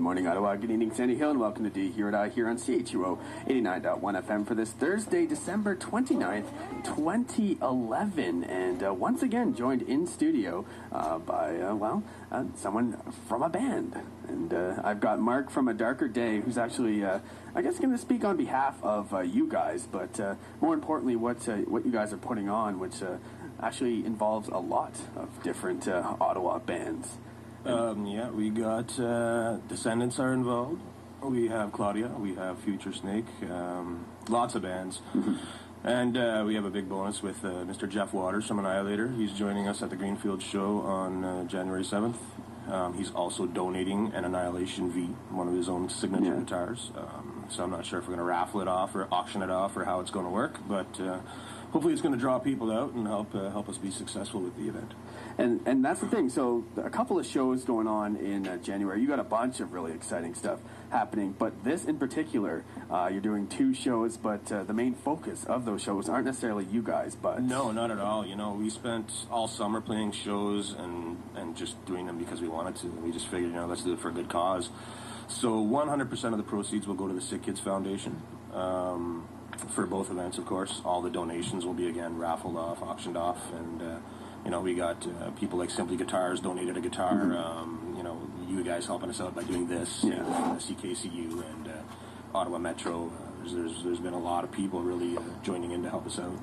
morning, Ottawa. Good evening, Sandy Hill, and welcome to D here on CHUO 89.1 FM for this Thursday, December 29th, 2011. And once again, joined in studio by, someone from a band. And I've got Mark from A Darker Day, who's actually, I guess, going to speak on behalf of you guys, but more importantly, what you guys are putting on, which actually involves a lot of different Ottawa bands. We got Descendants are involved. We have Claudia. We have Future Snake. Lots of bands. Mm-hmm. And we have a big bonus with Mr. Jeff Waters from Annihilator. He's joining us at the Greenfield show on January 7th. He's also donating an Annihilation V, one of his own signature guitars. So I'm not sure if we're going to raffle it off or auction it off or how it's going to work, but hopefully it's going to draw people out and help us be successful with the event. And that's the thing. So a couple of shows going on in January. You got a bunch of really exciting stuff happening, but this in particular, you're doing 2 shows, but the main focus of those shows aren't necessarily you guys, but... No, not at all. You know, we spent all summer playing shows and just doing them because we wanted to. We just figured, let's do it for a good cause. So 100% of the proceeds will go to the Sick Kids Foundation. For both events, of course. All the donations will be, again, raffled off, auctioned off, and... we got people like Simply Guitars donated a guitar. Mm-hmm. You guys helping us out by doing this. CKCU and Ottawa Metro. There's been a lot of people really joining in to help us out.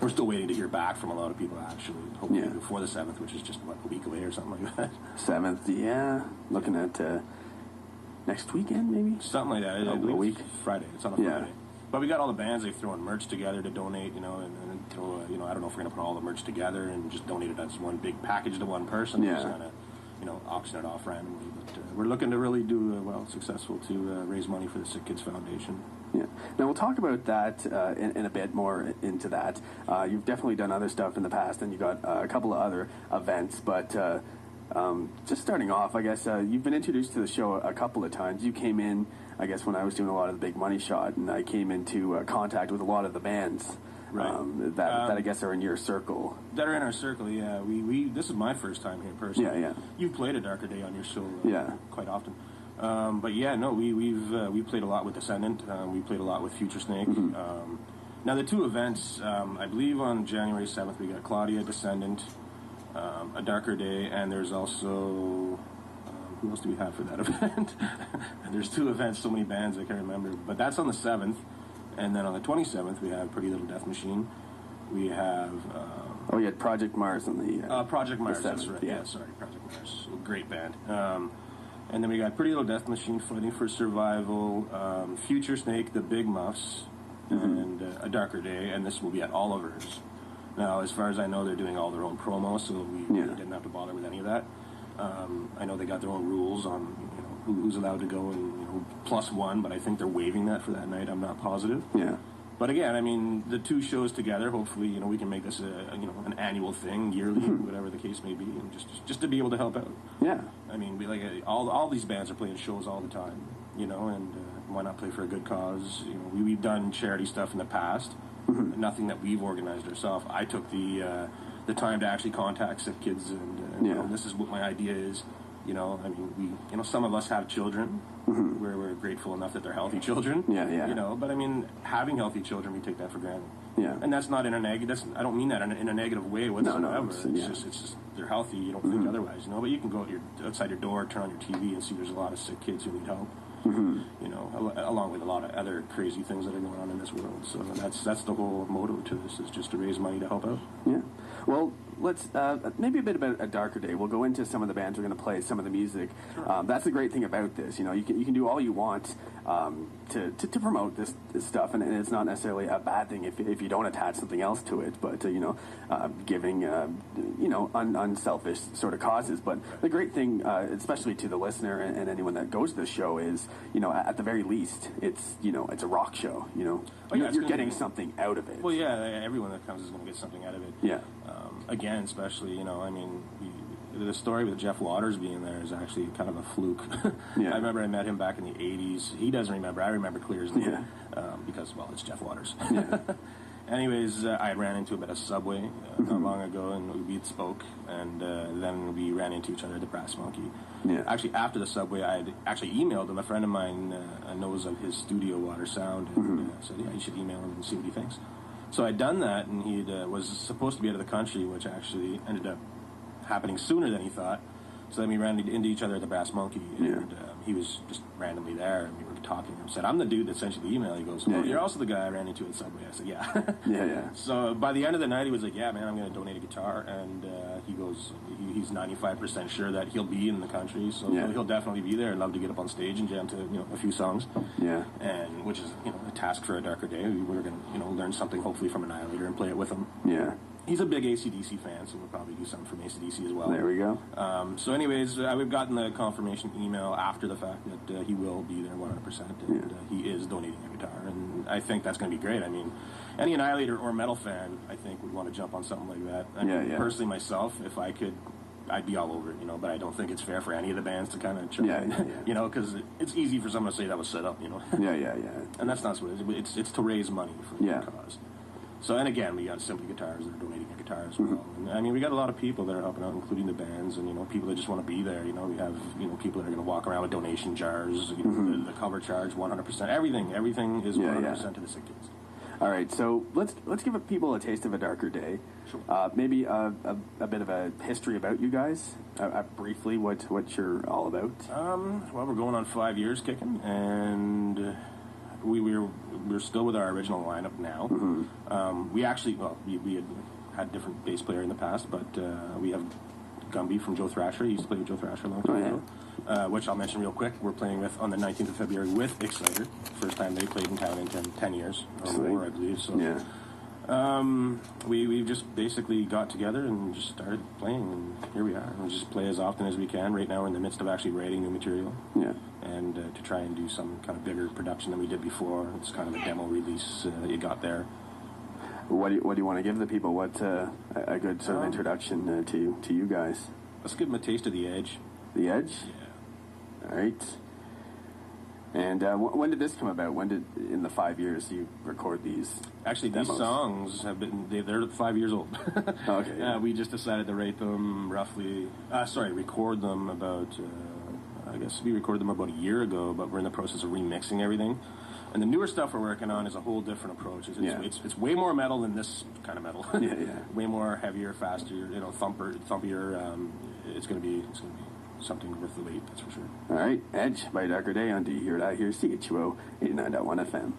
We're still waiting to hear back from a lot of people, actually. Hopefully before the 7th, which is just, a week away or something like that. 7th, yeah. Looking at next weekend, maybe? Something like that. A week? Friday. It's on a Friday. But we got all the bands, they've thrown merch together to donate, and throw, I don't know if we're going to put all the merch together and just donate it as one big package to one person. We're just going to, auction it off randomly. But we're looking to really do, successful to raise money for the Sick Kids Foundation. Yeah. Now, we'll talk about that in a bit more into that. You've definitely done other stuff in the past, and you got a couple of other events, but... just starting off, I guess, you've been introduced to the show a couple of times. You came in, I guess, when I was doing a lot of the Big Money Shot, and I came into contact with a lot of the bands that I guess are in your circle. That are in our circle, yeah. We this is my first time here personally. Yeah. You've played A Darker Day on your show quite often. We've played a lot with Descendant. We played a lot with Future Snake. Mm-hmm. Now, the 2 events, I believe on January 7th, we got Claudia, Descendant, A Darker Day, and there's also... who else do we have for that event? There's 2 events, so many bands I can't remember. But that's on the 7th. And then on the 27th, we have Pretty Little Death Machine. We have... you had Project Mars on the... Project Mars, 7th, that's right. Yeah, sorry, Project Mars. Great band. And then we got Pretty Little Death Machine, Fighting for Survival, Future Snake, The Big Muffs, and A Darker Day. And this will be at Oliver's. Now, as far as I know, they're doing all their own promos, so we didn't have to bother with any of that. I know they got their own rules on who's allowed to go and +1, but I think they're waiving that for that night. I'm not positive. Yeah. But again, I mean, the 2 shows together, hopefully, we can make this an annual thing, yearly, whatever the case may be, and just to be able to help out. Yeah. I mean, all these bands are playing shows all the time, and why not play for a good cause? We've done charity stuff in the past. Nothing that we've organized ourselves. I took the time to actually contact Sick Kids, and this is what my idea is. Some of us have children. We're grateful enough that they're healthy children. But I mean, having healthy children, we take that for granted. Yeah. And that's not in a negative. I don't mean that in a negative way whatsoever. No, it's just they're healthy. You don't think otherwise. But you can go outside your door, turn on your TV, and see there's a lot of sick kids who need help. Along with a lot of other crazy things that are going on in this world. So that's the whole motto to this, is just to raise money to help out. Yeah. Well, let's maybe a bit about A Darker Day. We'll go into some of the bands we're going to play, some of the music. Sure. That's the great thing about this. You can do all you want to promote this stuff, and it's not necessarily a bad thing if you don't attach something else to it. But giving unselfish sort of causes. But the great thing, especially to the listener and anyone that goes to the show, is at the very least it's a rock show. You're getting something out of it. Well, yeah, everyone that comes is going to get something out of it. Yeah. Again, especially, the story with Jeff Waters being there is actually kind of a fluke. Yeah. I remember I met him back in the 80s. He doesn't remember. I remember clear as day. Yeah. Because, it's Jeff Waters. Yeah. Anyways, I ran into him at a Subway not long ago, and we spoke, and then we ran into each other at the Brass Monkey. Yeah. Actually, after the Subway, I had actually emailed him. A friend of mine knows of his studio, Water Sound, and said, yeah, you should email him and see what he thinks. So I'd done that, and he was supposed to be out of the country, which actually ended up happening sooner than he thought. So then we ran into each other at the Brass Monkey, and he was just randomly there, and we were talking. I said, I'm the dude that sent you the email. He goes, oh, you're also the guy I ran into at Subway. I said, yeah. Yeah. So by the end of the night, he was like, yeah, man, I'm going to donate a guitar. And he goes, he's 95% sure that he'll be in the country, so he'll definitely be there. I'd love to get up on stage and jam to, a few songs. Yeah. And which is, a task for a darker day. We were going to, learn something hopefully from Annihilator and play it with him. Yeah. He's a big AC/DC fan, so we'll probably do something from AC/DC as well. There we go. So anyways, we've gotten the confirmation email after the fact that he will be there 100%, and he is donating a guitar, and I think that's going to be great. I mean, any Annihilator or metal fan, I think, would want to jump on something like that. I mean, personally, myself, if I could, I'd be all over it, but I don't think it's fair for any of the bands to kind of try, because it's easy for someone to say that was set up, Yeah. And that's not what it is. It's to raise money for the cause. So, and again, we got Simply Guitars that are donating a guitar as well. And, I mean, we got a lot of people that are helping out, including the bands, and, people that just want to be there. We have, people that are going to walk around with donation jars, the cover charge, 100%. Everything is 100% to the sick kids. All right, so let's give people a taste of a darker day. Sure. Maybe a bit of a history about you guys, briefly what you're all about. Well, we're going on 5 years kicking, and we're still with our original lineup now. We actually, we had different bass player in the past, but we have Gumby from Joe Thrasher. He used to play with Joe Thrasher a long time ago, which I'll mention real quick. We're playing with on the 19th of February with Exciter. First time they played in town in 10 years or more, I believe. So we just basically got together and just started playing, and here we are. We just play as often as we can. Right now we're in the midst of actually writing new material. And to try and do some kind of bigger production than we did before. It's kind of a demo release that you got there. What do you want to give the people? What a good sort of introduction to you guys? Let's give them a taste of The Edge. The Edge? Yeah. All right. And when did this come about? When did, in the 5 years, you record these? Actually, demos? These songs have been, they're 5 years old. Okay. We just decided to write them record them about, I guess we recorded them about a year ago, but we're in the process of remixing everything. And the newer stuff we're working on is a whole different approach. It's way more metal than this kind of metal. Way more heavier, faster, thumpier. It's going to be something worth the wait, that's for sure. All right, Edge by Darker Day on Do You Hear It Out Here, CHUO 89.1 FM.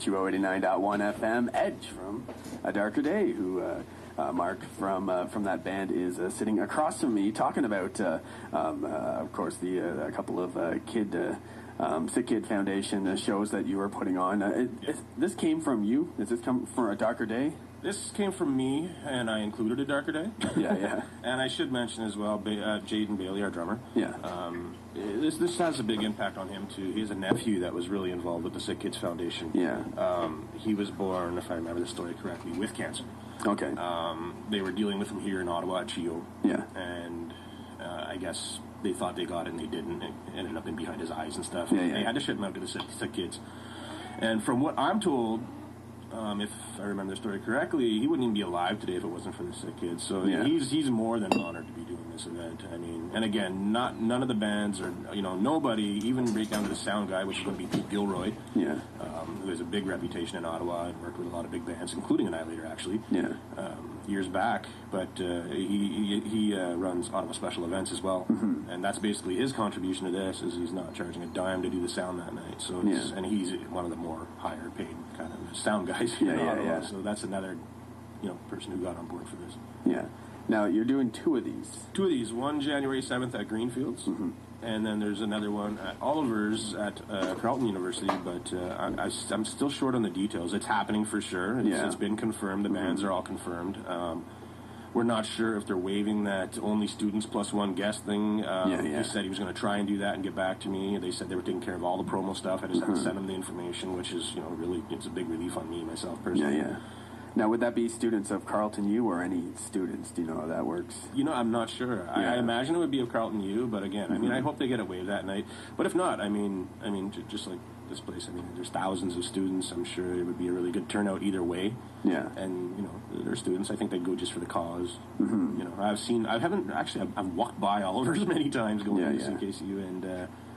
CHUO 89.1 FM. Edge from A Darker Day, who Mark from that band is sitting across from me, talking about, of course, a couple of Sick Kid Foundation shows that you were putting on. This came from you? Does this come from A Darker Day? This came from me, and I included A Darker Day. Yeah. And I should mention as well, Jaden Bailey, our drummer. Yeah. This has a big impact on him, too. He has a nephew that was really involved with the Sick Kids Foundation. Yeah. He was born, if I remember the story correctly, with cancer. Okay. They were dealing with him here in Ottawa at CHUO. Yeah. And I guess they thought they got it, and they didn't. It ended up in behind his eyes and stuff. Yeah. They had to ship him out to the sick kids. And from what I'm told, if I remember the story correctly, he wouldn't even be alive today if it wasn't for the sick kids. So he's more than honored to be doing this event. I mean, and again, none of the bands or nobody, even right down to the sound guy, which is going to be Pete Gilroy, who has a big reputation in Ottawa and worked with a lot of big bands, including Annihilator actually, years back. But he runs Ottawa Special Events as well, and that's basically his contribution to this. Is he's not charging a dime to do the sound that night. So and he's one of the more higher paid kind of sound guys here in Ottawa. So that's another person who got on board for this. Yeah. Now you're doing two of these. One January 7th at Greenfields, and then there's another one at Oliver's at Carleton University. But I'm still short on the details. It's happening for sure. It's been confirmed. The bands are all confirmed. We're not sure if they're waiving that only students plus one guest thing. He said he was going to try and do that and get back to me. They said they were taking care of all the promo stuff. I just had to send them the information, which is, really, it's a big relief on me, myself, personally. Yeah. Now, would that be students of Carleton U or any students? Do you know how that works? I'm not sure. I imagine it would be of Carleton U, but again, I hope they get it waived that night. But if not, just like this place, there's thousands of students. I'm sure it would be a really good turnout either way. Yeah. And, they're students. I think they'd go just for the cause. I've walked by Oliver's many times going to CKCU, and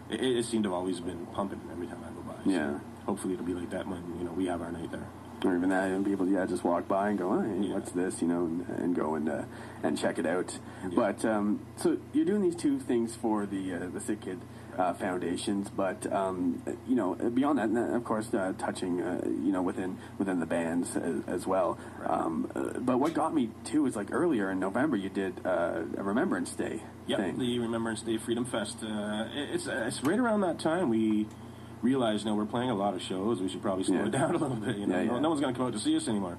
it seemed to have always been pumping every time I go by. So hopefully it'll be like that when, we have our night there. Or even that, and people, just walk by and go, oh, hey, what's this, and go and check it out. Yeah. But, so you're doing these two things for the Sick Kid foundations, but, beyond that, and of course, touching, within the bands as well. Right. But what got me, too, is, earlier in November, you did a Remembrance Day thing. The Remembrance Day Freedom Fest. It's right around that time we realized, we're playing a lot of shows. We should probably slow it down a little bit. No one's going to come out to see us anymore,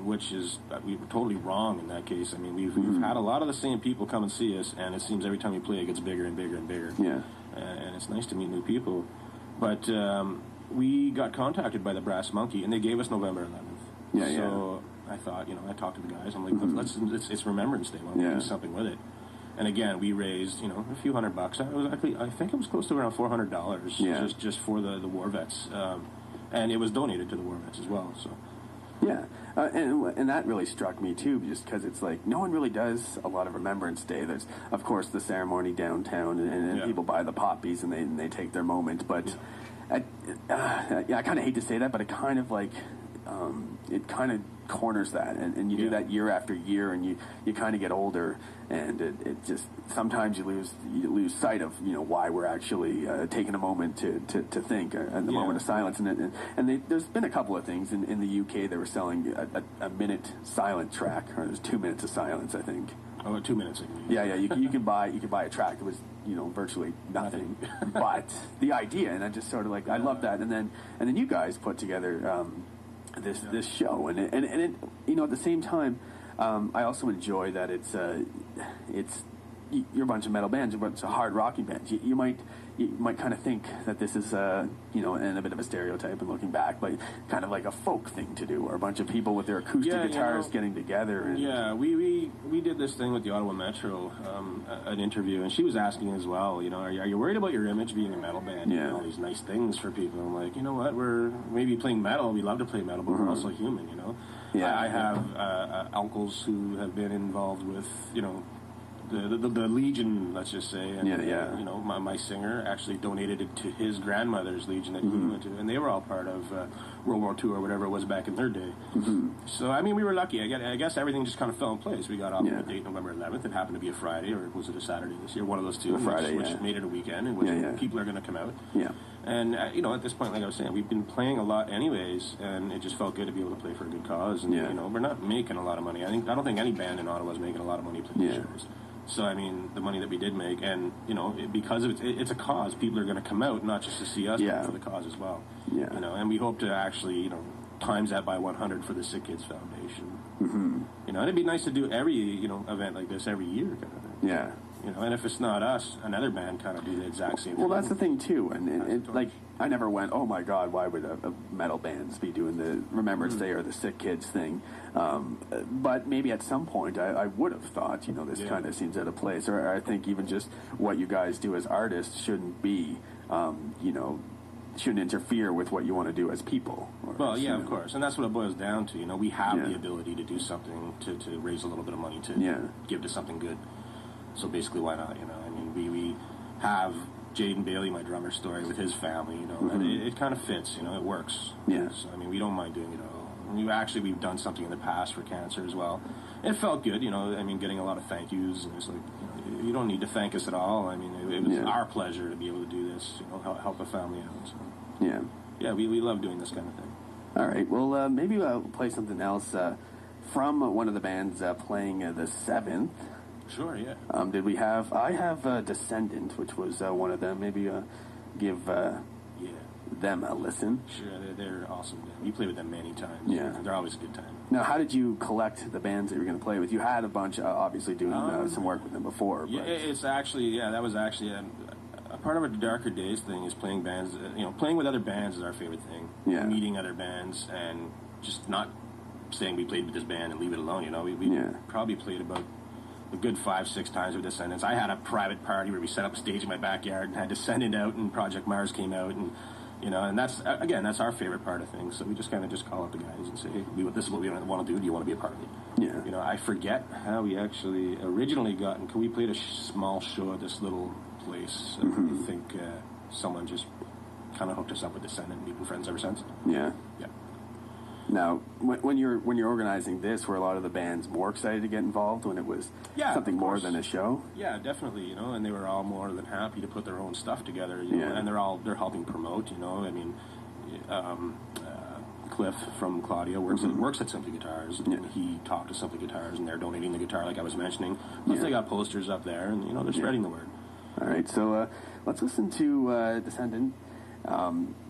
which is we were totally wrong in that case. We've had a lot of the same people come and see us, and it seems every time we play, it gets bigger and bigger and bigger. Yeah, and it's nice to meet new people. But we got contacted by the Brass Monkey, and they gave us November 11th. So I thought, I talked to the guys. I'm like, it's Remembrance Day. Why don't we do something with it? And again, we raised, a few $100. I think it was close to around $400 just for the war vets. And it was donated to the war vets as well. So. Yeah, and that really struck me, too, just because it's no one really does a lot of Remembrance Day. There's, of course, the ceremony downtown, and people buy the poppies, and they take their moment. But I kind of hate to say that, but it kind of it kind of corners that, and you do that year after year, and you kind of get older, and it just sometimes you lose sight of why we're actually taking a moment to think, and the moment of silence, and there's been a couple of things in the UK. They were selling a minute silent track, or there's 2 minutes of silence, I think. Oh, 2 minutes. You could buy a track that was virtually nothing, but the idea, and I just sort of I love that, and then you guys put together this show, and it at the same time, I also enjoy that it's you're a bunch of metal bands, but it's a hard rocking band. You might kind of think that this is and a bit of a stereotype and looking back, but kind of like a folk thing to do, or a bunch of people with their acoustic guitars getting together. And we did this thing with the Ottawa Metro, an interview, and she was asking as well, are you worried about your image being a metal band? All these nice things for people. I'm like, you know what, we're maybe playing metal, we love to play metal, but we're also human, I have uncles who have been involved with, the Legion, let's just say, and my singer actually donated it to his grandmother's Legion that he went to, and they were all part of World War II or whatever it was back in their day. So we were lucky. I guess everything just kind of fell in place. We got off on the date November 11th. It happened to be a Friday, or was it a Saturday this year? One of those two, which made it a weekend in which people are going to come out. And, at this point, like I was saying, we've been playing a lot anyways, and it just felt good to be able to play for a good cause. And, we're not making a lot of money. I don't think any band in Ottawa is making a lot of money playing shows. So, I mean, the money that we did make, and, because of it's a cause, people are going to come out, not just to see us, but for the cause as well. Yeah. And we hope to actually, times that by 100 for the Sick Kids Foundation. Mm-hmm. And it'd be nice to do every, event like this every year kind of thing. Yeah. And if it's not us, another band kind of do the exact same thing. Well, that's the thing, too. And I never went, oh, my God, why would a metal bands be doing the Remembrance Day or the Sick Kids thing? But maybe at some point I would have thought, this kind of seems out of place. Or I think even just what you guys do as artists shouldn't be, shouldn't interfere with what you want to do as people. Of course. And that's what it boils down to. We have the ability to do something to raise a little bit of money to give to something good. So basically, why not? We have Jaden Bailey, my drummer, story with his family. And it kind of fits. It works. Yeah. So, we don't mind doing it all. We've done something in the past for cancer as well. It felt good. Getting a lot of thank yous. And it's like, you don't need to thank us at all. It was our pleasure to be able to do this. Help a family out. So. Yeah. We love doing this kind of thing. All right. Well, maybe I'll play something else from one of the bands playing the 7th. Sure, yeah. I have Descendant, which was one of them. Maybe give them a listen. Sure, they're awesome. We played with them many times. Yeah. They're always a good time. Now, how did you collect the bands that you were going to play with? You had a bunch, obviously, doing some work with them before. Yeah, it's actually, that was actually a part of our Darker Days thing is playing bands. Playing with other bands is our favorite thing. Yeah. Meeting other bands and just not saying we played with this band and leave it alone, We probably played about a good 5-6 times with Descendants. I had a private party where we set up a stage in my backyard and had Descendant out, and Project Mars came out, and and that's our favorite part of things. So we just kind of call up the guys and say, hey, this is what we want to do. Do you want to be a part of it? Yeah. I forget how we actually originally got, and we played a small show at this little place. I think someone just kind of hooked us up with Descendant, and we've been friends ever since. Yeah. Yeah. Now, when you're organizing this, were a lot of the bands more excited to get involved when it was something more than a show? Yeah, definitely. And they were all more than happy to put their own stuff together. And they're helping promote. Cliff from Claudia works at Simply Guitars, and he talked to Simply Guitars, and they're donating the guitar, like I was mentioning. Plus, they got posters up there, and they're spreading the word. All right, so let's listen to Descendant.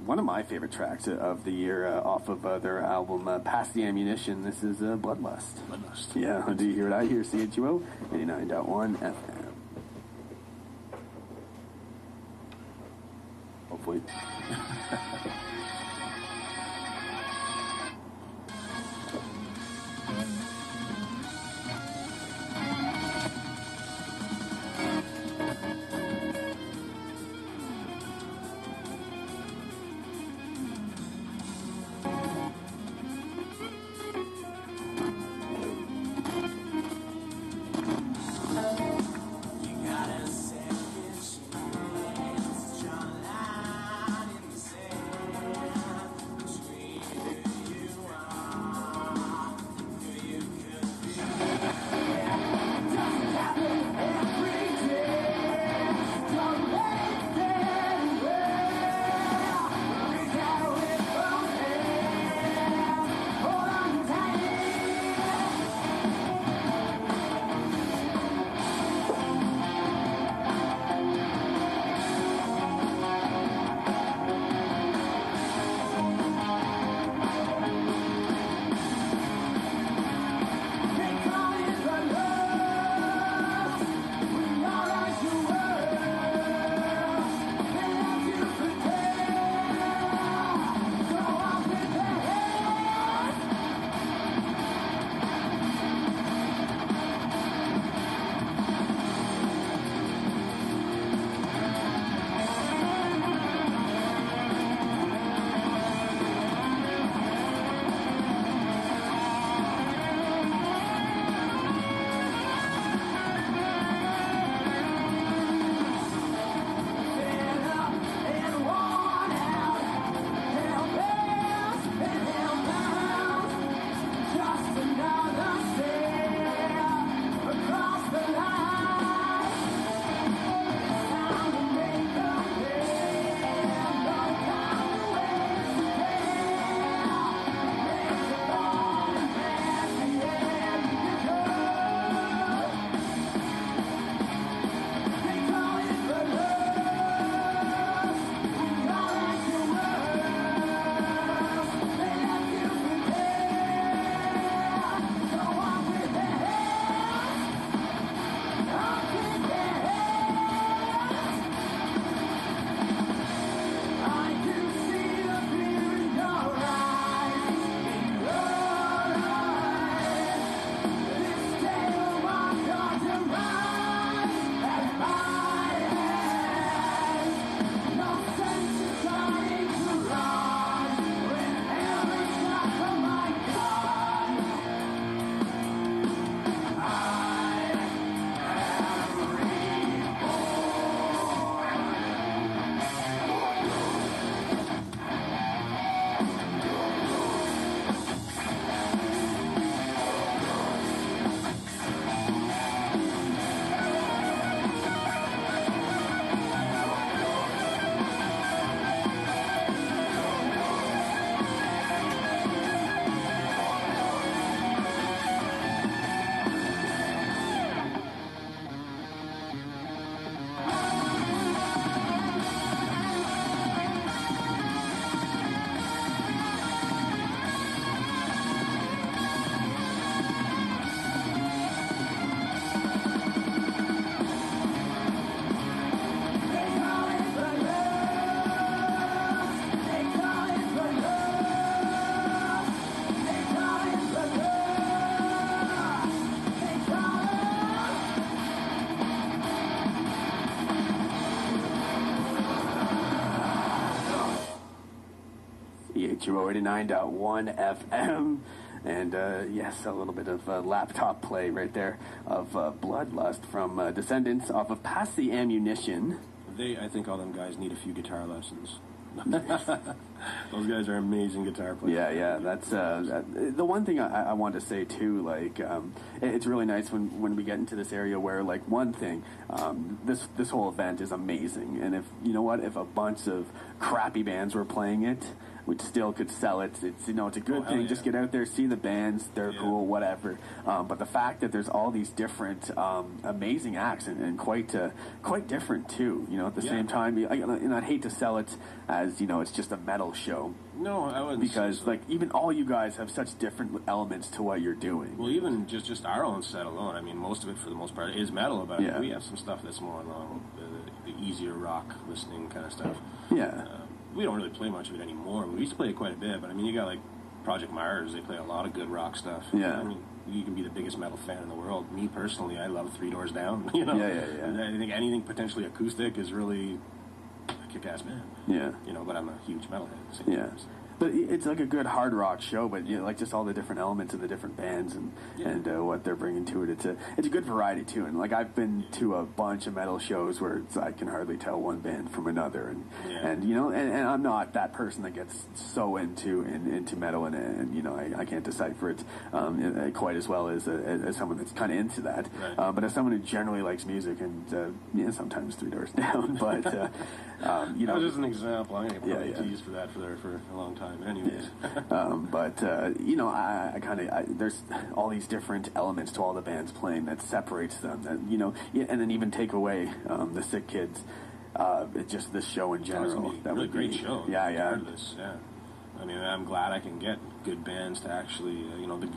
One of my favorite tracks of the year off of their album Pass the Ammunition. This is Bloodlust. Bloodlust. Yeah, do you hear it out here? CHUO 89.1 FM. Hopefully. 89.1 FM. And yes, a little bit of laptop play right there of Bloodlust from Descendants off of Pass the Ammunition. I think all them guys need a few guitar lessons. Those guys are amazing guitar players. Yeah. That's the one thing I want to say too. Like, it's really nice when we get into this area where, like, one thing, this whole event is amazing, and if you know what, if a bunch of crappy bands were playing it, we still could sell it. It's it's a good thing. Yeah. Just get out there, see the bands. They're cool, whatever. But the fact that there's all these different amazing acts and quite different too. At the same time, and I'd hate to sell it as it's just a metal show. No, I wouldn't. Because like even all you guys have such different elements to what you're doing. Well, even just our own set alone. I mean, most of it for the most part is metal, but we have some stuff that's more along the easier rock listening kind of stuff. Yeah. We don't really play much of it anymore. We used to play it quite a bit, but I mean, you got like Project Mars. They play a lot of good rock stuff. Yeah. I mean, you can be the biggest metal fan in the world. Me personally, I love Three Doors Down. Yeah. I think anything potentially acoustic is really a kick-ass band. Yeah. But I'm a huge metalhead at the same time. But it's like a good hard rock show, but like just all the different elements of the different bands and what they're bringing to it. It's a good variety too. And like I've been to a bunch of metal shows where I can hardly tell one band from another, and I'm not that person that gets so into metal and I can't decipher it quite as well as someone that's kind of into that. Right. But as someone who generally likes music and sometimes Three Doors Down, but that was just an example. I'm going to get teased for that for a long time. But anyways. I kind of there's all these different elements to all the bands playing that separates them. That and then even take away the Sick Kids. It's just this show in general. That was a great show. Yeah. I mean, I'm glad I can get good bands to actually,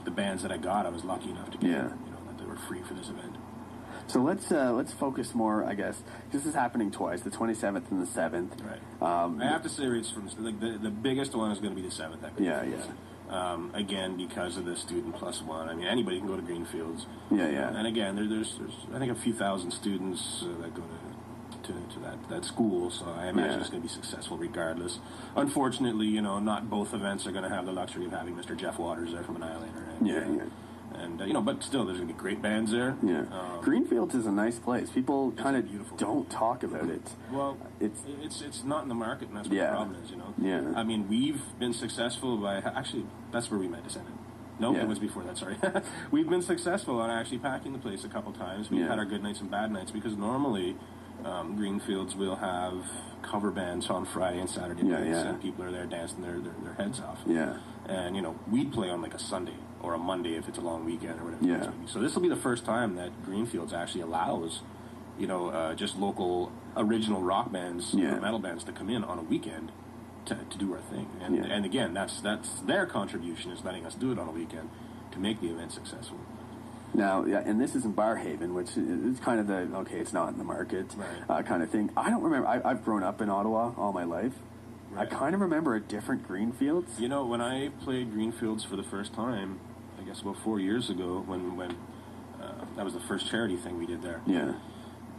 the bands that I got, I was lucky enough to get. That they were free for this event. So let's focus more, I guess. This is happening twice, the 27th and the 7th. Right. I have to say, it's from the biggest one is going to be the 7th. Again, because of the Student Plus One. I mean, anybody can go to Greenfields. Yeah. And again, there's I think a few thousand students that go to that school, so I imagine it's going to be successful regardless. Unfortunately, not both events are going to have the luxury of having Mr. Jeff Waters there from Annihilator. And, but still, there's going to be great bands there. Yeah. Greenfields is a nice place. People kind of don't talk about it. Well, it's not in the market, and that's what the problem is, Yeah. I mean, we've been successful by... Actually, that's where we met Descendant. No, it was before that, sorry. We've been successful on actually packing the place a couple times. We've had our good nights and bad nights, because normally Greenfields will have cover bands on Friday and Saturday nights, and people are there dancing their heads off. Yeah. And, we'd play on like a Sunday or a Monday if it's a long weekend or whatever. Yeah. So this will be the first time that Greenfields actually allows, just local original rock bands, metal bands to come in on a weekend to do our thing. And again, that's their contribution, is letting us do it on a weekend to make the event successful. Now, and this is in Barrhaven, which is kind of it's not in the market kind of thing. I don't remember. I've grown up in Ottawa all my life. Right. I kind of remember a different Greenfields. When I played Greenfields for the first time, I guess about 4 years ago, when that was the first charity thing we did there. Yeah.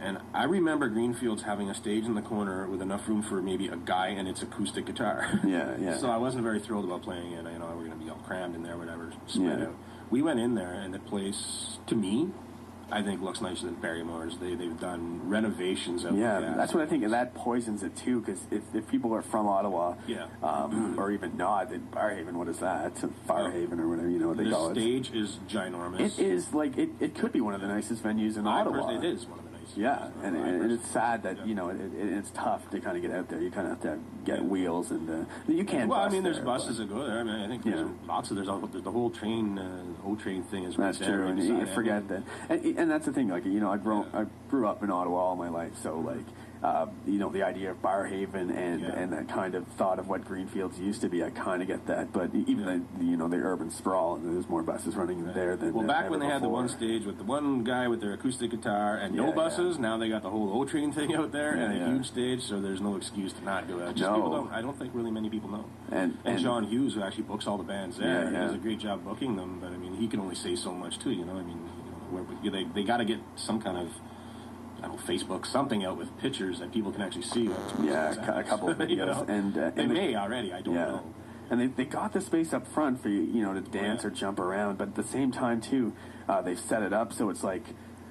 And I remember Greenfields having a stage in the corner with enough room for maybe a guy and its acoustic guitar. Yeah. So I wasn't very thrilled about playing it. We're going to be all crammed in there, whatever, spread out. We went in there, and the place, to me, I think looks nicer than Barrymore's. They've done renovations out there. Yeah, that's what I think, and that poisons it too, because if people are from Ottawa, or even not, then Barrhaven, what is that? Firehaven or whatever, what they call it. The stage is ginormous. It is, it could be one of the nicest venues in Ottawa. It is one of the nicest. Yeah, and it's sad that, it's tough to kind of get out there. You kind of have to get wheels, and you can't Well, bus there's there, buses that go there. I mean, I think there's lots of, there's the whole train, O-train thing is right that's there. True, and you forget that. And that's the thing, I grew up in Ottawa all my life, so, the idea of Barrhaven and that kind of thought of what Greenfields used to be, I kind of get that. But even the urban sprawl, and there's more buses running there than back ever when they had the before. one stage with the one guy with their acoustic guitar and no buses, now they got the whole O-train thing out there and a huge stage, so there's no excuse to not go out. I don't think really many people know. And John Hughes, who actually books all the bands there, does a great job booking them, but I mean, he can only say so much too, they got to get some kind of Facebook, something out with pictures that people can actually see. A couple of videos. and they may already, I don't know. and they got the space up front for you know, to dance or jump around, but at the same time too, they've set it up so it's like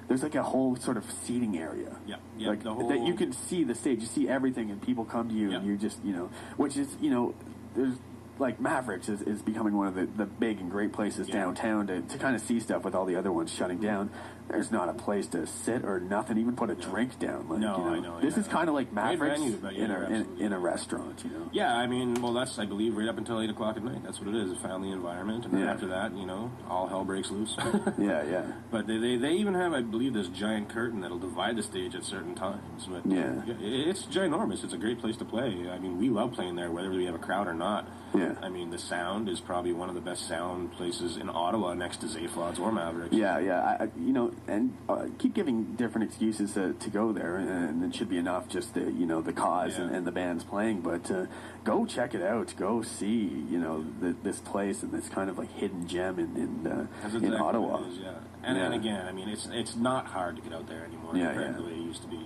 there's like a whole sort of seating area. Yeah, like that you can see the stage, you see everything, and people come to you, and you just, you know, which is, you know, there's like Mavericks is becoming one of the big and great places downtown to kind of see stuff with all the other ones shutting down. There's not a place to sit or nothing, even put a drink down. Like, no, you know, I know. This is kind of like Mavericks venue, in a restaurant, you know. Yeah, I mean, well, that's, I believe, right up until 8 o'clock at night. That's what it is, a family environment. And then after that, you know, all hell breaks loose. Yeah. But they even have, I believe, this giant curtain that'll divide the stage at certain times. But it's ginormous. It's a great place to play. I mean, we love playing there, whether we have a crowd or not. Yeah. I mean, the sound is probably one of the best sound places in Ottawa next to Zayflods or Mavericks. Yeah. You know, and keep giving different excuses to go there, and it should be enough just the, you know, the cause and the bands playing. But go check it out. Go see, you know, this place and this kind of like hidden gem in Ottawa. It is, And again, I mean, it's not hard to get out there anymore compared to the way it used to be.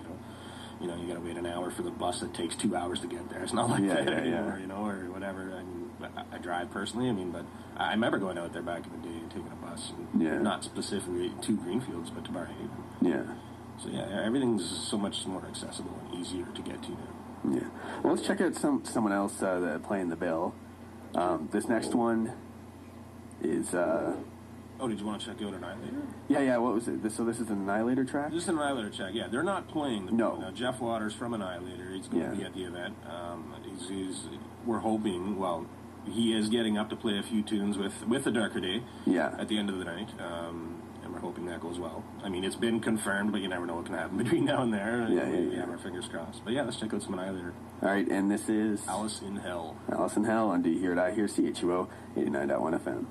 You know, you got to wait an hour for the bus that takes 2 hours to get there. It's not like that anymore, you know, or whatever. I mean, I drive personally. I mean, but I remember going out there back in the day and taking a bus, and not specifically to Greenfields, but to Barhaven. Yeah. So everything's so much more accessible and easier to get to now. Yeah. Well, let's check out someone else playing the bill. This next one is. Oh, did you want to check out Annihilator? Yeah. What was it? So this is an Annihilator track? This is an Annihilator track, yeah. They're not playing the bill. Now, Jeff Waters from Annihilator, he's going to be at the event. We're hoping, well, he is getting up to play a few tunes with The Darker Day at the end of the night. And we're hoping that goes well. I mean, it's been confirmed, but you never know what can happen between now and there. We have our fingers crossed. But yeah, let's check out some Annihilator. All right, and this is... Alice in Hell. Alice in Hell on Do You Hear It? I Hear CHUO 89.1 FM.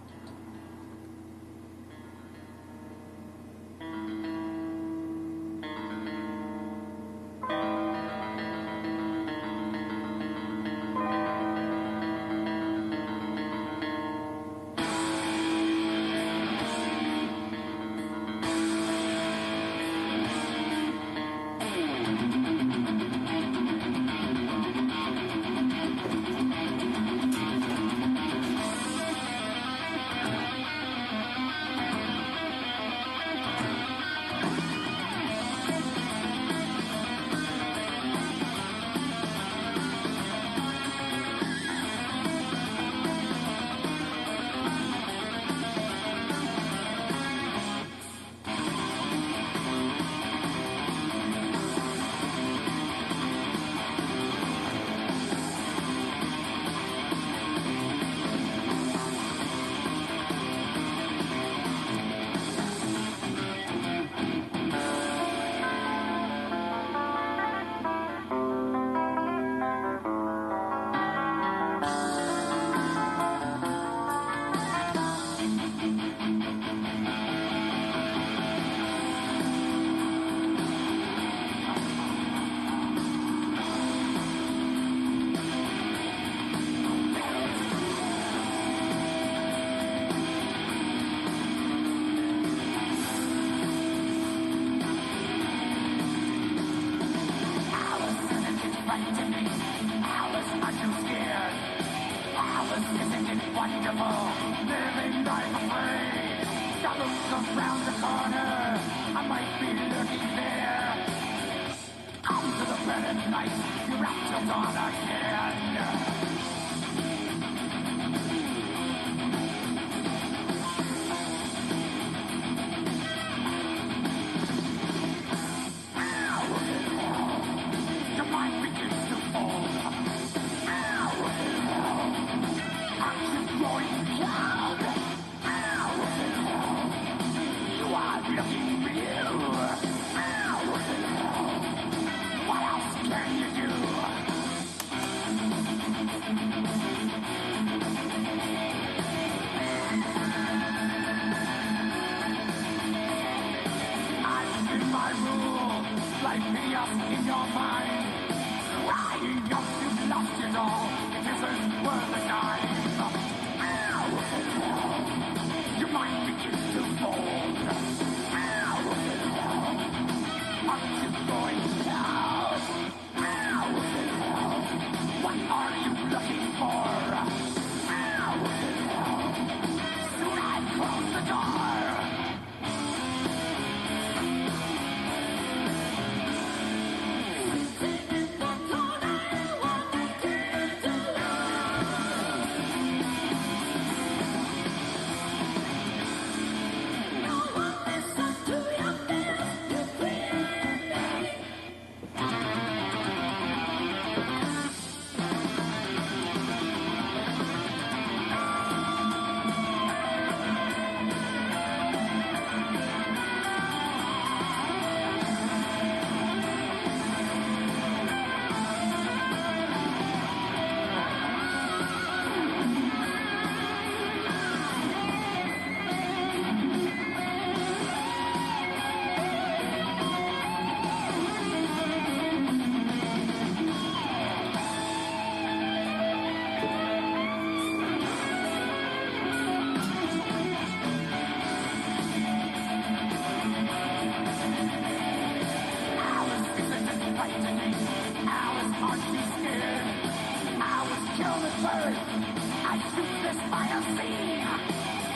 I have seen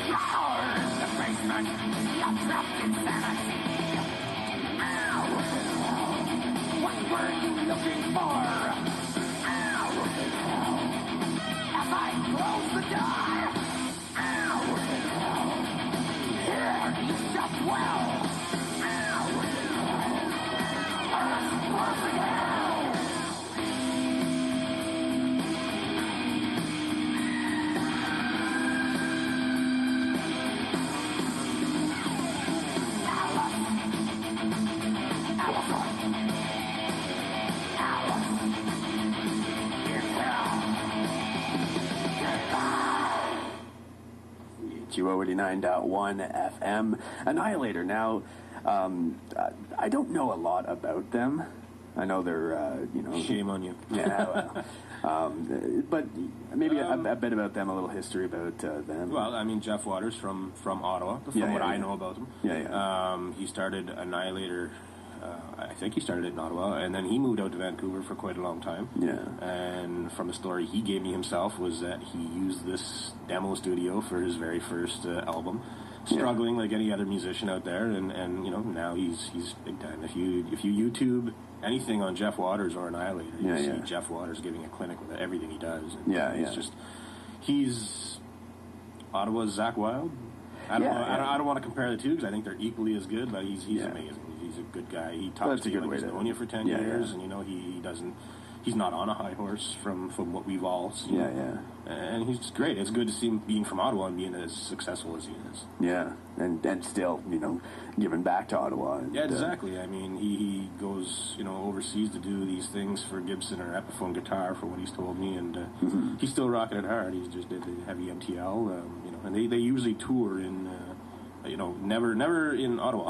the horrors of basement, the trapped insanity. Ow! What were you looking for? Ow! As I close the door. Ow! Here you shall dwell. Ow! Earth closing hell. CHUO 89.1 FM. Annihilator. Now, I don't know a lot about them. I know they're, Shame on you. Yeah, well, but maybe a bit about them, a little history about them. Well, I mean, Jeff Waters from Ottawa, from what I know about him. He started Annihilator, I think he started it in Ottawa, and then he moved out to Vancouver for quite a long time. Yeah. And from a story he gave me himself was that he used this demo studio for his very first album. Struggling like any other musician out there, and now he's big time. If you YouTube anything on Jeff Waters or Annihilator, you see Jeff Waters giving a clinic with everything he does. And he's Ottawa's Zach Wilde. I don't want to compare the two because I think they're equally as good, but he's amazing. He's a good guy. He talks to you like he's known you for 10 years, and he doesn't. He's not on a high horse from what we've all seen. And he's just great. It's good to see him being from Ottawa and being as successful as he is. Yeah, and still, giving back to Ottawa. And, exactly. I mean, he goes, overseas to do these things for Gibson or Epiphone guitar, for what he's told me, and he's still rocking it hard. He's just did the heavy MTL, and they usually tour in. Never in Ottawa.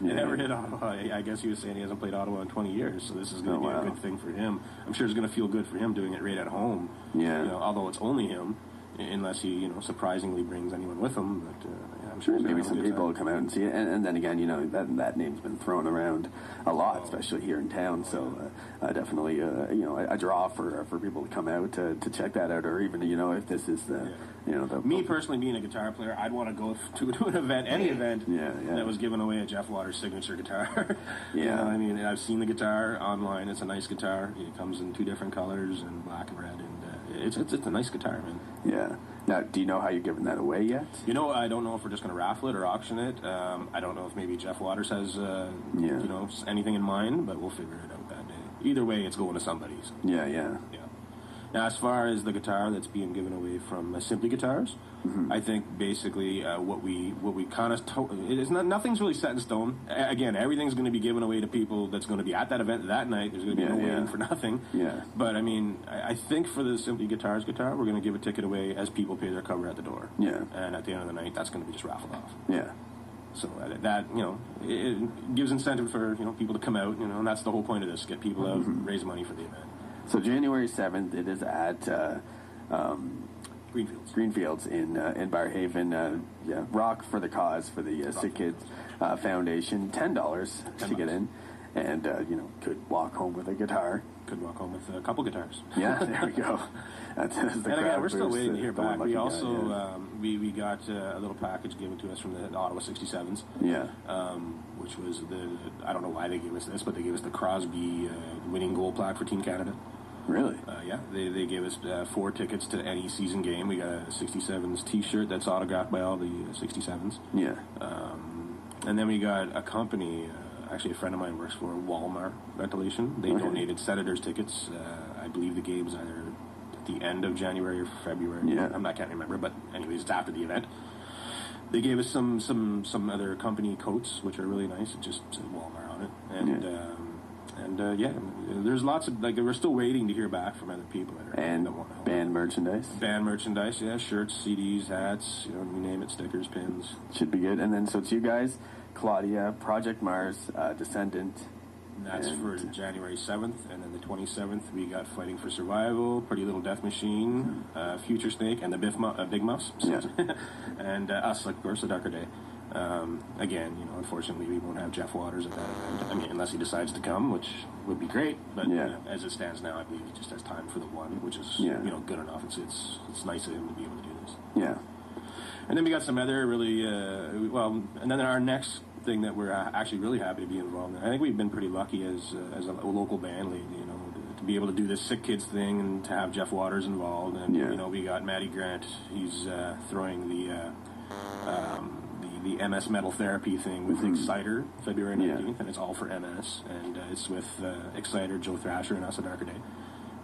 They never hit Ottawa. I guess he was saying he hasn't played Ottawa in 20 years, so this is going to be a good thing for him. I'm sure it's going to feel good for him doing it right at home. Although it's only him, unless he, surprisingly brings anyone with him. But I'm sure maybe some people will come out and see it. And then again, that name's been thrown around a lot, especially here in town. So definitely, a draw for people to come out to check that out, or even, if this is the. Me personally, being a guitar player, I'd want to go to an event, any event that was giving away a Jeff Waters signature guitar. I mean, I've seen the guitar online. It's a nice guitar. It comes in 2 different colors, and black and red, and it's a nice guitar, man. Yeah. Now, do you know how you're giving that away yet? I don't know if we're just going to raffle it or auction it. I don't know if maybe Jeff Waters has, anything in mind, but we'll figure it out that day. Either way, it's going to somebody. So. Yeah. Now, as far as the guitar that's being given away from Simply Guitars, I think basically what we kind of nothing's really set in stone. Again, everything's going to be given away to people that's going to be at that event that night. There's going to be no waiting for nothing. Yeah. But I mean, I think for the Simply Guitars guitar, we're going to give a ticket away as people pay their cover at the door. Yeah. And at the end of the night, that's going to be just raffled off. Yeah. So that it gives incentive for people to come out, and that's the whole point of this: get people out, raise money for the event. So January 7th, it is at Greenfields in Barrhaven. Rock for the Cause for the Sick Kids Foundation. $10 to get in, and could walk home with a guitar. Could walk home with a couple guitars. Yeah, there we go. That's the and again, we're still waiting to hear back. We also we got a little package given to us from the Ottawa 67s. Yeah. Which was I don't know why they gave us this, but they gave us the Crosby winning gold plaque for Team Canada. Really? Yeah. They gave us 4 tickets to any season game. We got a 67s T-shirt that's autographed by all the 67s. Yeah. And then we got a company. Actually, a friend of mine works for Walmart Ventilation. They donated Senators tickets. I believe the game's either at the end of January or February. Yeah. I can't remember, but anyways, it's after the event. They gave us some other company coats, which are really nice. It just said Walmart on it. There's lots of, we're still waiting to hear back from other people that want to help. Band merchandise? Band merchandise, yeah. Shirts, CDs, hats, you name it, stickers, pins. Should be good. And then, so it's you guys, Claudia, Project Mars, Descendant. That's for January 7th, and then the 27th we got Fighting for Survival, Pretty Little Death Machine, Future Snake, and the Big Muffs. And us, of course, A Darker Day. Again, unfortunately, we won't have Jeff Waters at that event. I mean, unless he decides to come, which would be great. But as it stands now, I believe he just has time for the one, which is good enough. It's nice of him to be able to do that. nice. Yeah. And then we got some other really, and then our next thing that we're actually really happy to be involved in. I think we've been pretty lucky as a local band lately, you know, to be able to do this Sick Kids thing and to have Jeff Waters involved. And, you know, we got Matty Grant. He's throwing the MS Metal Therapy thing with Exciter, February 19th, and it's all for MS. And it's with Exciter, Joe Thrasher, and us at Arcaday.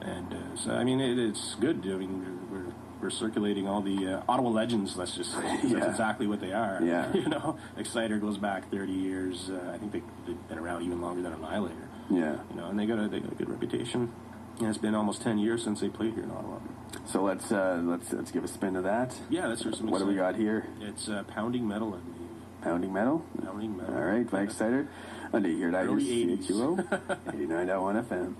And so, I mean, it's good. I mean, we're circulating all the Ottawa legends, let's just say. That's exactly what they are. Yeah. You know, Exciter goes back 30 years. I think they've been around even longer than Annihilator. Yeah. You know, and they got a good reputation. And it's been almost 10 years since they played here in Ottawa. So let's give a spin to that. Yeah, let's hear some. What do we got here? It's Pounding Metal, I believe. Pounding Metal? Pounding Metal. All right, by Exciter. And here at Early 80s. CHUO, 89.1 FM.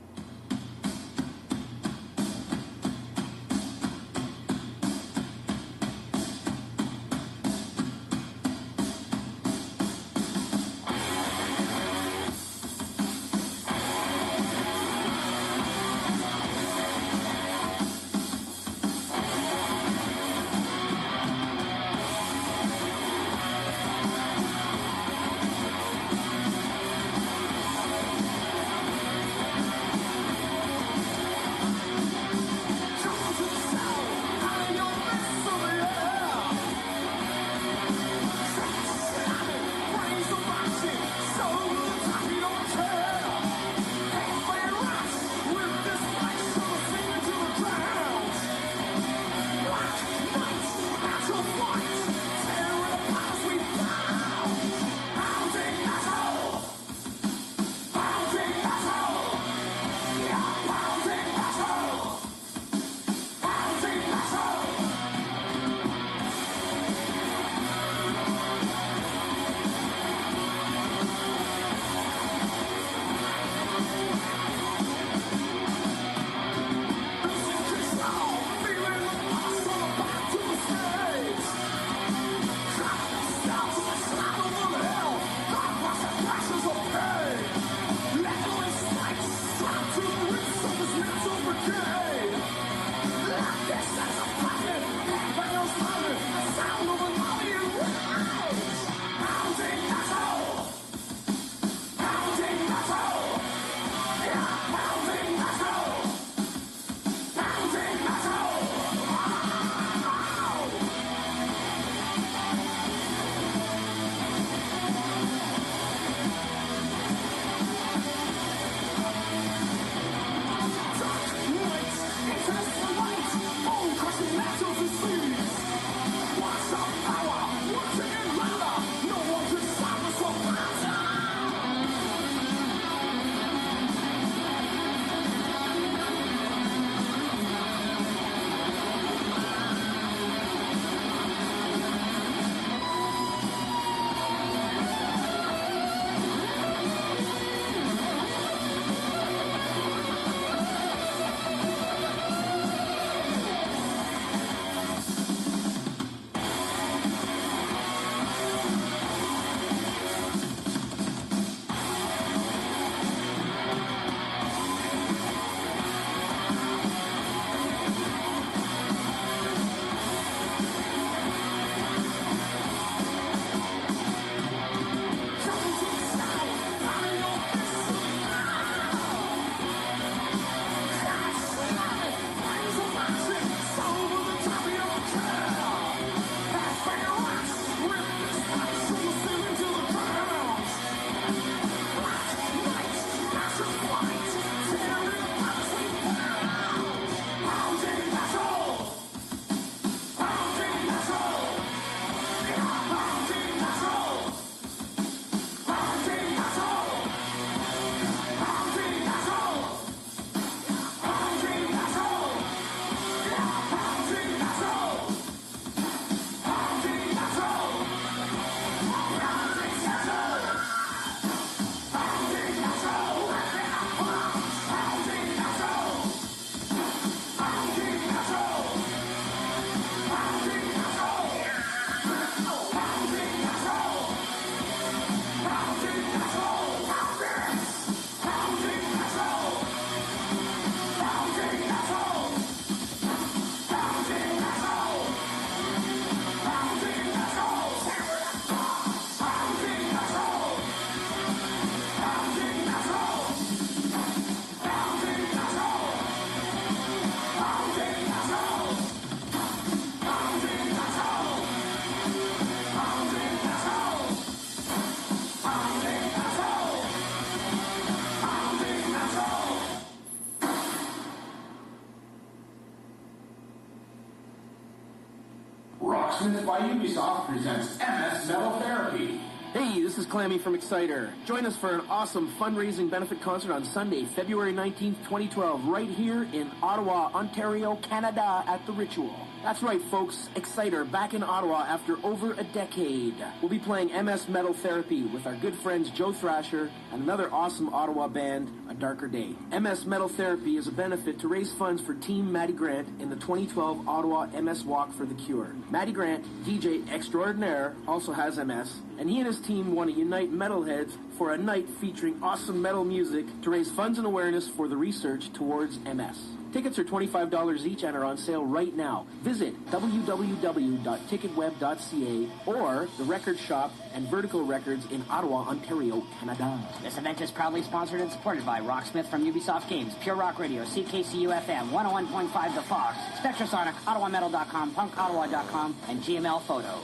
Ubisoft presents MS Metal Therapy. Hey, this is Clammy from Exciter. Join us for an awesome fundraising benefit concert on Sunday, February 19th, 2012, right here in Ottawa, Ontario, Canada, at the Ritual. That's right, folks. Exciter back in Ottawa after over a decade. We'll be playing MS Metal Therapy with our good friends Joe Thrasher and another awesome Ottawa band, A Darker Day. MS Metal Therapy is a benefit to raise funds for Team Matty Grant in the 2012 Ottawa MS Walk for the Cure. Matty Grant, DJ extraordinaire, also has MS, and he and his team want to unite metalheads for a night featuring awesome metal music to raise funds and awareness for the research towards MS. Tickets are $25 each and are on sale right now. Visit www.ticketweb.ca or the Record Shop and Vertical Records in Ottawa, Ontario, Canada. This event is proudly sponsored and supported by Rocksmith from Ubisoft Games, Pure Rock Radio, CKCU-FM, 101.5 The Fox, Spectrasonic, OttawaMetal.com, PunkOttawa.com, and GML Photo.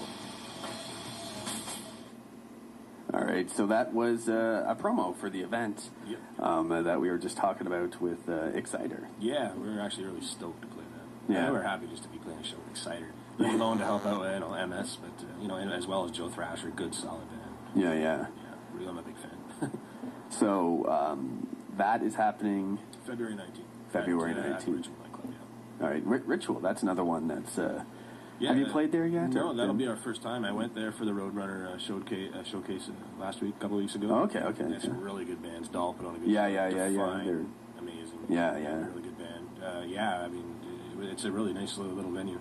All right, so that was a promo for the event that we were just talking about with Exciter. Yeah, we were actually really stoked to play that. Yeah. We were happy just to be playing a show with Exciter. Let alone to help out MS, but and as well as Joe Thrasher, good solid band. Yeah. Yeah, really, I'm a big fan. So that is happening February 19th. February At 19th. Ritual Nightclub, yeah. All right, Ritual. That's another one that's. Yeah, have you played there yet? No, that'll be our first time. I went there for the Roadrunner showcase last week, a couple weeks ago. Oh, okay. They had some really good bands. Doll put on a good Yeah. show. They're Amazing. Yeah. Really good band. I mean, it's a really nice little venue.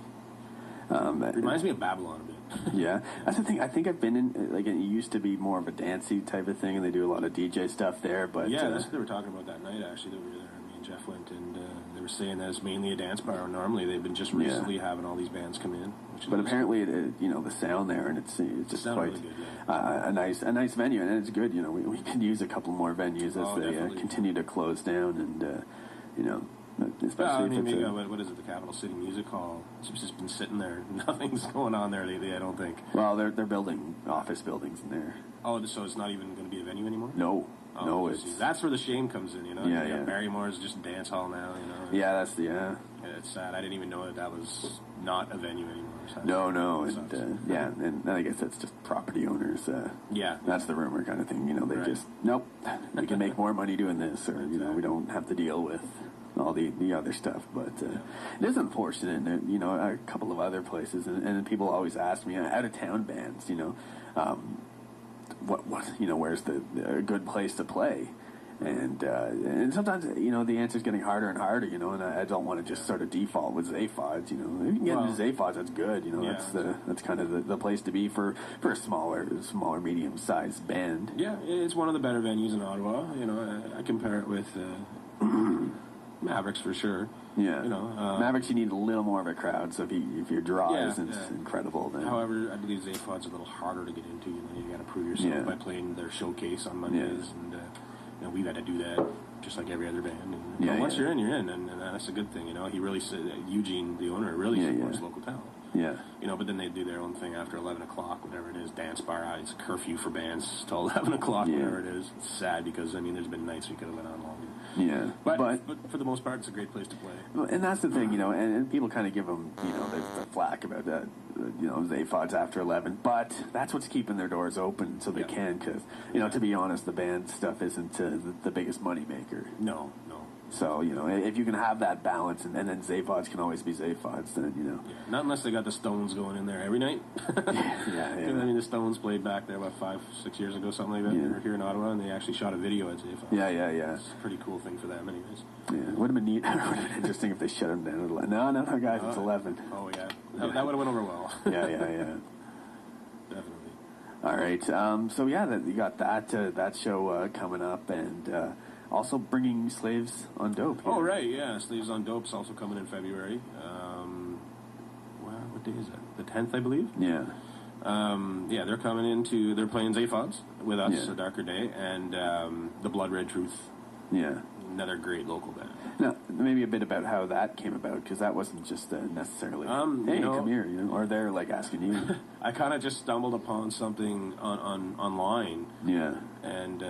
It reminds me of Babylon a bit. Yeah, that's the thing. I think I've been in, it used to be more of a dancey type of thing, and they do a lot of DJ stuff there, but... Yeah, that's what they were talking about that night, actually, that we were there. Me and Jeff went, and they were saying that it's mainly a dance bar. Normally, they've been just recently having all these bands come in. But apparently, the sound there, and it's just quite really good, a nice venue, and it's good. We can use a couple more venues as they continue to close down, and especially what is it? The Capital City Music Hall. It's just been sitting there. Nothing's going on there lately, I don't think. Well, they're building office buildings in there. Oh, so it's not even going to be a venue anymore? No, it's... That's where the shame comes in, Yeah. Barrymore's just a dance hall now, Yeah, that's It's sad. I didn't even know that was not a venue anymore. No, and I guess that's just property owners. That's the rumor kind of thing. They just, nope, we can make more money doing this, or, we don't have to deal with all the other stuff, but it is unfortunate. And a couple of other places, and people always ask me, out of town bands, where's the good place to play? And sometimes the answer's getting harder and harder, and I don't want to just sort of default with Zaphods. If you can get into Zaphods, that's good. That's kind of the place to be for a smaller medium sized band. Yeah, it's one of the better venues in Ottawa. I compare it with Mavericks for sure. Yeah, Mavericks, you need a little more of a crowd. So if your draw isn't incredible, then. However, I believe Zaphod's a little harder to get into. You got to prove yourself by playing their showcase on Mondays, and we've had to do that just like every other band. And once you're in, and that's a good thing. He really Eugene, the owner, really supports local talent. Yeah. But then they do their own thing after 11 o'clock, whatever it is, dance bar. It's a curfew for bands till 11 o'clock, whatever it is. It's sad because, there's been nights we could have went on longer. Yeah. But for the most part, it's a great place to play. Well, and that's the thing, and people kind of give them, the flack about that, Zaphods after 11. But that's what's keeping their doors open so they can, because, to be honest, the band stuff isn't the biggest moneymaker. No. So, if you can have that balance, and then Zaphods can always be Zaphods, then, Yeah, not unless they got the Stones going in there every night. Yeah. The Stones played back there about 5-6 years ago, something like that. They were here in Ottawa, and they actually shot a video at Zaphods. Yeah. It's a pretty cool thing for them, anyways. Yeah, it would have been neat. It would have been interesting if they shut them down at 11. No, guys, it's 11. Oh, yeah. That would have went over well. Yeah. Definitely. All right. You got that show coming up, and also bringing Slaves on Dope. Oh, right, yeah. Slaves on Dope's also coming in February. What day is that? The 10th, I believe? Yeah. They're coming they're playing Zaphods with us, A Darker Day, and The Blood Red Truth. Yeah. Another great local band. Now, maybe a bit about how that came about, because that wasn't just necessarily, hey, come here, or they're like asking you. I kind of just stumbled upon something online. Yeah. And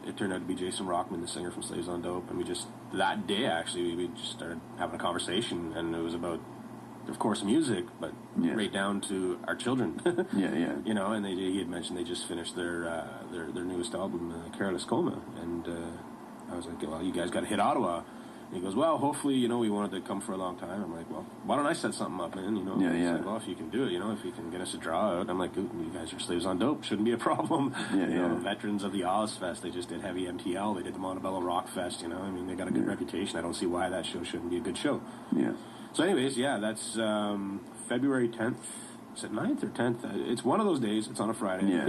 it turned out to be Jason Rockman, the singer from Slaves on Dope, and that day, actually, we just started having a conversation, and it was about of course, music, but right down to our children. Yeah. You know, and he had mentioned they just finished their newest album, Careless Coma, and I was like, well, you guys got to hit Ottawa. And he goes, well, hopefully, you know, we wanted to come for a long time. I'm like, well, why don't I set something up, man? You know, He's like, well, if you can do it, you know, if you can get us a draw out. I'm like, you guys are Slaves on Dope. Shouldn't be a problem. You know, veterans of the Ozfest. They just did Heavy MTL. They did the Montebello Rock Fest, you know. I mean, they got a good reputation. I don't see why that show shouldn't be a good show. Yeah. So anyways, that's February 10th. Is it 9th or 10th? It's one of those days. It's on a Friday. Yeah.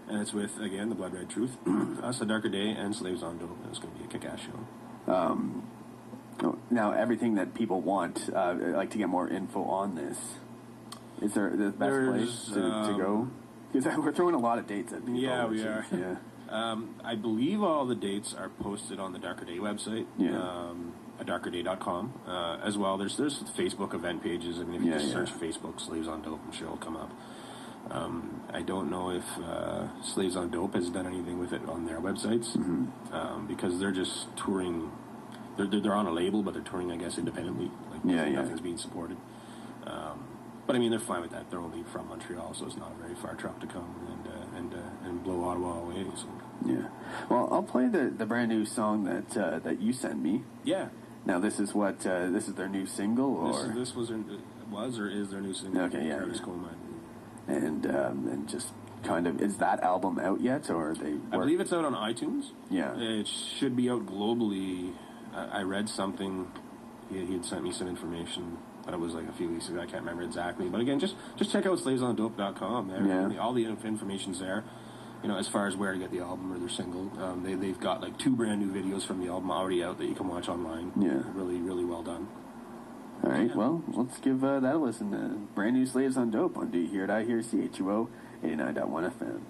And it's with, again, the Blood Red Truth, Us, A Darker Day, and Slaves on Dope. It's going to be a kick-ass show. Now, everything that people want, like to get more info on this, is there the best place to go? Because we're throwing a lot of dates at people. Yeah, we are. Yeah. I believe all the dates are posted on the Darker Day website. Yeah. adarkerday.com. As well, there's Facebook event pages. I mean, if you just search Facebook, Slaves on Dope, I'm sure it'll come up. I don't know if Slaves on Dope has done anything with it on their websites, because they're just touring. They're on a label, but they're touring, I guess, independently. Like, nothing's being supported. But I mean, they're fine with that. They're only from Montreal, so it's not a very far truck to come and blow Ottawa away. So. Yeah. Well, I'll play the brand new song that you sent me. Yeah. Now, this is what this is their new single, or this was or is their new single? Okay, yeah. Careless Coma. And just kind of, is that album out yet, or are they? I believe it's out on iTunes. Yeah. It should be out globally. I read something. He had sent me some information, but it was like a few weeks ago. I can't remember exactly. But again, just check out slavesondope.com. Yeah. All the information's there. You know, as far as where to get the album or their single. They've got like 2 brand new videos from the album already out that you can watch online. Yeah. Really, really well done. All right, well, let's give that a listen. Brand new Slaves on Dope on Do You Hear It? I Hear CHUO 89.1 FM.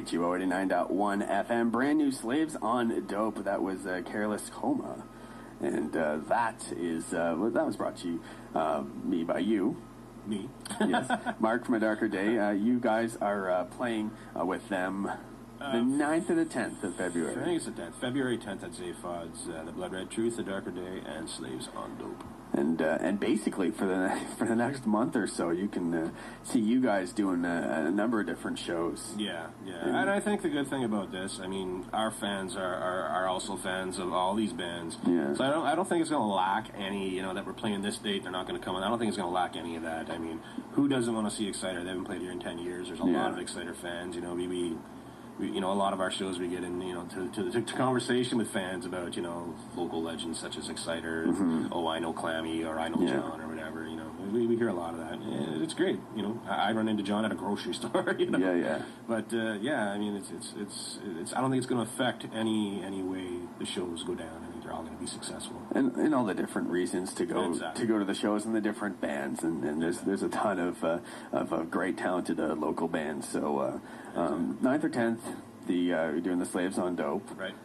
CHUO 89.1 FM. Brand new Slaves on Dope. That was Careless Coma. And that was brought to you, me by you. Me. Yes. Mark from A Darker Day. You guys are playing with them the 9th or the 10th of February. I think it's the 10th. February 10th at Zaphod's, The Blood Red Truth, A Darker Day, and Slaves on Dope. And basically for the next month or so, you can see you guys doing a number of different shows. Yeah. And I think the good thing about this, I mean, our fans are also fans of all these bands. Yeah. So I don't think it's going to lack any, that we're playing this date, they're not going to come on. I don't think it's going to lack any of that. I mean, who doesn't want to see Exciter? They haven't played here in 10 years. There's a lot of Exciter fans. We a lot of our shows we get in, to conversation with fans about, local legends such as Exciter, Oh, I Know Clammy, or I Know John, or whatever, We hear a lot of that. And it's great, I run into John at a grocery store, Yeah. But, I mean, it's I don't think it's going to affect any way the shows go down. I think they're all going to be successful. And all the different reasons to go to the shows and the different bands. And there's a ton of great, talented local bands. So, 9th or 10th, you're doing the Slaves on Dope. Right.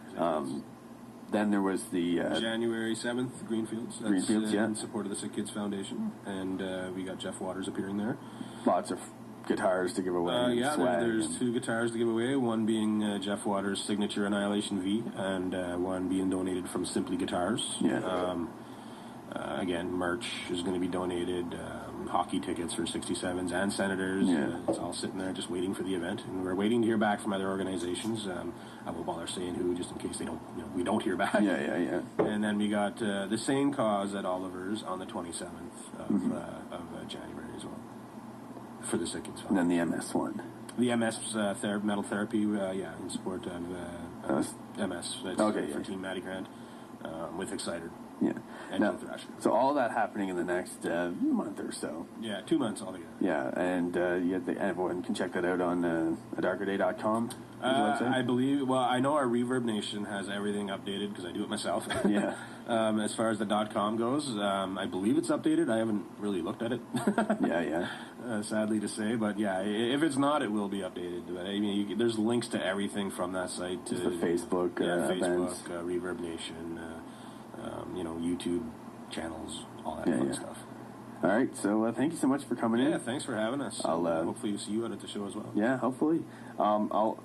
Then there was the January 7th, Greenfields. That's, in support of the Sick Kids Foundation, and we got Jeff Waters appearing there. Lots of guitars to give away. There's 2 guitars to give away. One being Jeff Waters' signature Annihilation V, and one being donated from Simply Guitars. Yeah. Again, merch is going to be donated. Hockey tickets for 67s and Senators. Yeah. It's all sitting there just waiting for the event, and we're waiting to hear back from other organizations. I won't bother saying who, just in case we don't hear back. Yeah. And then we got the Sane Cause at Oliver's on the 27th of January as well for the Sick Kids Fund. And then the MS one. The MS metal therapy, in support of MS. That's for Team Matty Grant with Exciter. Yeah. And Joe Thrasher. So all that happening in the next month or so. Yeah, 2 months altogether. Yeah, and everyone can check that out on adarkerday.com. I believe, I know our Reverb Nation has everything updated because I do it myself. Yeah. As far as the .com goes, I believe it's updated. I haven't really looked at it. Yeah. Sadly to say, but if it's not, it will be updated. But I mean, there's links to everything from that site. To the Facebook events. Reverb Nation, YouTube channels, all that fun stuff. All right, so thank you so much for coming in. Yeah, thanks for having us. I'll hopefully see you out at the show as well. Yeah, hopefully. I'll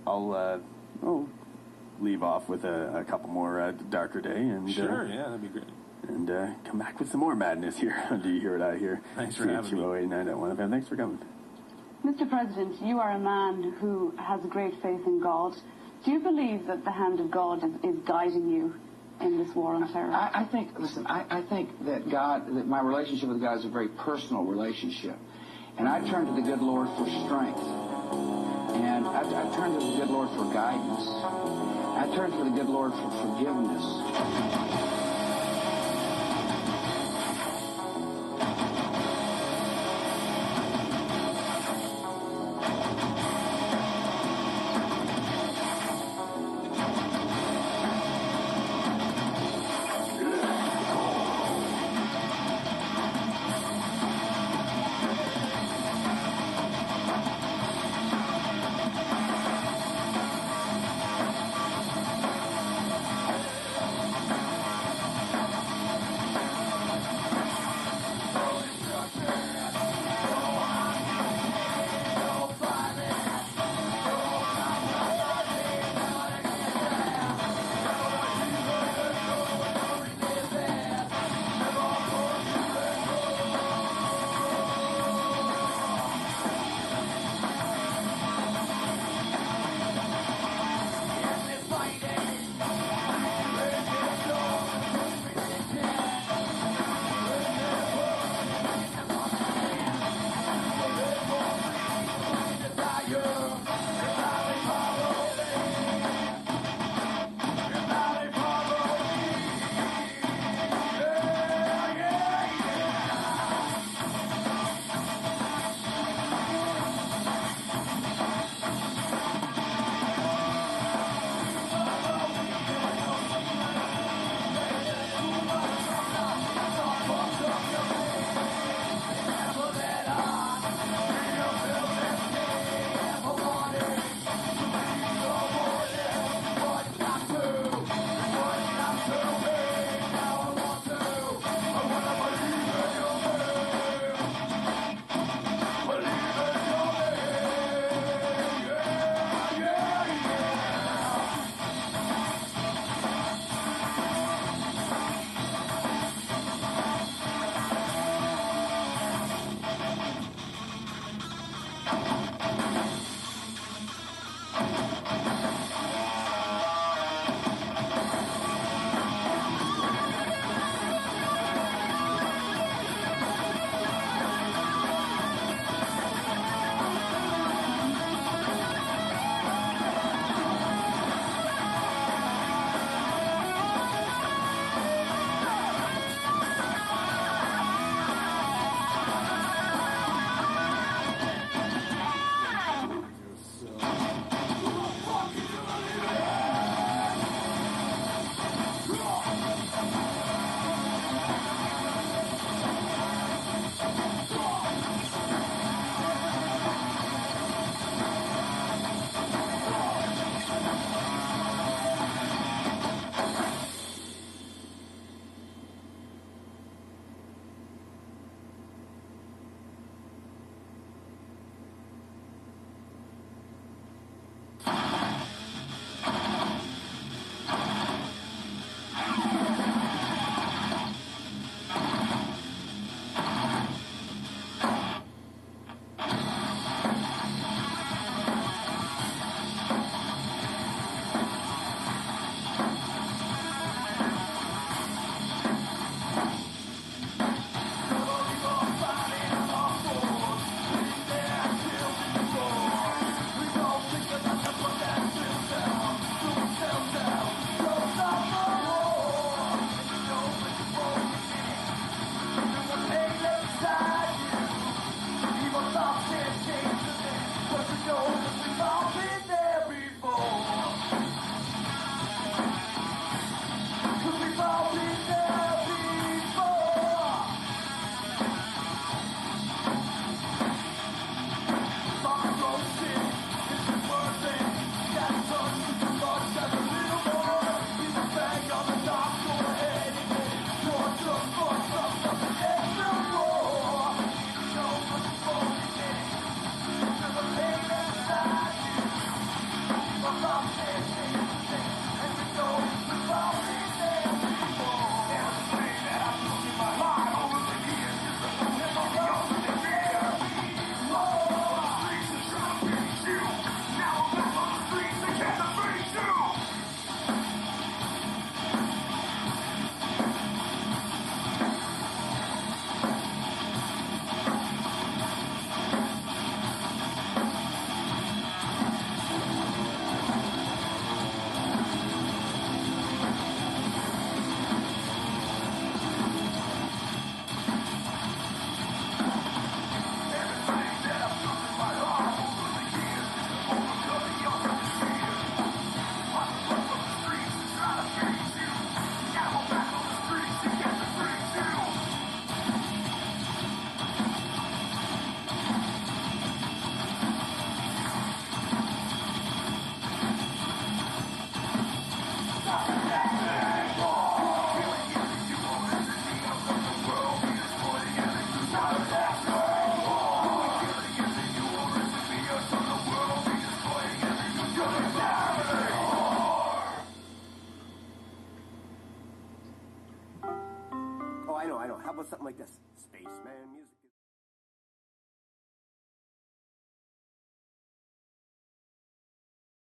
leave off with a couple more Darker Day, and sure, that'd be great. And come back with some more madness here on Do You Hear What I Hear? Thanks for having me. CHUO 89.1 FM. Thanks for coming. Mr. President, you are a man who has great faith in God. Do you believe that the hand of God is guiding you in this war on terror? I think that my relationship with God is a very personal relationship. And I turn to the good Lord for strength. And I turn to the good Lord for guidance. I turn to the good Lord for forgiveness. I know. How about something like this? Spaceman music.